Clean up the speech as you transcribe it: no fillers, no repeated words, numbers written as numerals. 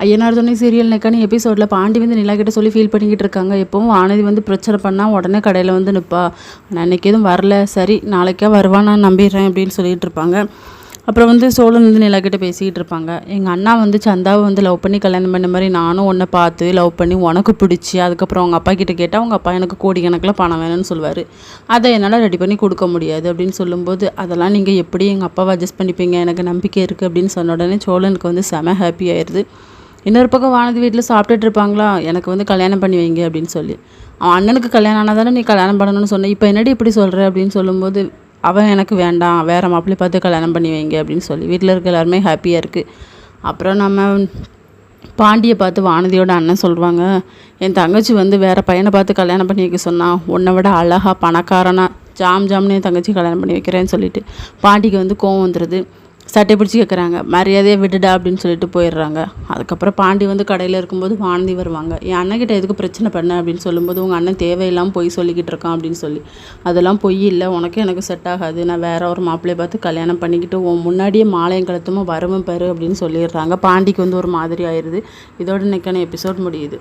ஐயனார் துணை சீரியல் நெக்கான எபிசோடில் பாண்டி வந்து நிலா கிட்ட சொல்லி ஃபீல் பண்ணிக்கிட்டு இருக்காங்க. எப்பவும் வானதி வந்து பிரச்சனை பண்ணால் உடனே கடையில் வந்து நிற்பா. நான் இன்றைக்கி எதுவும் வரல, சரி நாளைக்கே வருவான், நான் நம்பிடுறேன் அப்படின்னு சொல்லிகிட்டு இருப்பாங்க. அப்புறம் வந்து சோழன் வந்து நிலா கிட்ட பேசிக்கிட்டு இருப்பாங்க. எங்கள் அண்ணா வந்து சந்தாவை வந்து லவ் பண்ணி கல்யாணம் பண்ண மாதிரி நானும் ஒன்றை பார்த்து லவ் பண்ணி உனக்கு பிடிச்சி அதுக்கப்புறம் அவங்க அப்பா கிட்ட கேட்டால் அவங்க அப்பா எனக்கு கோடிக்கணக்கில் பணம் வேணும்னு சொல்லுவார். அதை என்னால் ரெடி பண்ணி கொடுக்க முடியாது அப்படின்னு சொல்லும்போது, அதெல்லாம் நீங்கள் எப்படி எங்கள் அப்பாவை அட்ஜஸ்ட் பண்ணிப்பீங்க, எனக்கு நம்பிக்கை இருக்குது அப்படின்னு சொன்ன உடனே சோழனுக்கு வந்து செம ஹாப்பி ஆயிடுது. இன்னொரு பக்கம் வானதி வீட்டில் சாப்பிட்டுட்டு இருப்பாங்களா, எனக்கு வந்து கல்யாணம் பண்ணி வைங்க அப்படின்னு சொல்லி. அவன் அண்ணனுக்கு கல்யாணம் ஆனால் தானே நீ கல்யாணம் பண்ணணும்னு சொன்ன, இப்போ என்னடி இப்படி சொல்கிற அப்படின்னு சொல்லும்போது, அவன் எனக்கு வேண்டாம், வேறு மாப்பிள்ளை பார்த்து கல்யாணம் பண்ணி வைங்க அப்படின்னு சொல்லி வீட்டில் இருக்க எல்லாருமே ஹாப்பியாக இருக்குது. அப்புறம் நம்ம பாண்டியை பார்த்து வானதியோட அண்ணன் சொல்லுவாங்க, என் தங்கச்சி வந்து வேறு பையனை பார்த்து கல்யாணம் பண்ணி வைக்க சொன்னான், உன்னை விட அழகாக பணக்காரனா ஜாம்னு என் தங்கச்சி கல்யாணம் பண்ணி வைக்கிறேன்னு சொல்லிட்டு பாண்டிக்கு வந்து கோவம் வந்துடுது. சட்டை பிடிச்சி கேட்குறாங்க, மரியாதையை விட்டுடா அப்படின்னு சொல்லிட்டு போயிடுறாங்க. அதுக்கப்புறம் பாண்டி வந்து கடையில் இருக்கும்போது வானதி வருவாங்க. என் அண்ணன்கிட்ட எதுக்கு பிரச்சனை பண்ண அப்படின்னு சொல்லும்போது, உங்கள் அண்ணன் தேவையில்லாமல் பொய் சொல்லிக்கிட்டு இருக்கான் அப்படின்னு சொல்லி. அதெல்லாம் பொய் இல்லை, உனக்கு எனக்கு செட் ஆகாது, நான் வேற ஒரு மாப்பிள்ளையை பார்த்து கல்யாணம் பண்ணிக்கிட்டு உன் முன்னாடியே மாலையும் கழுத்துமா வருவன் பாரு அப்படின்னு சொல்லிடுறாங்க. பாண்டிக்கு வந்து ஒரு மாதிரி ஆயிடுது. இதோட இன்னைக்கான எபிசோட் முடியுது.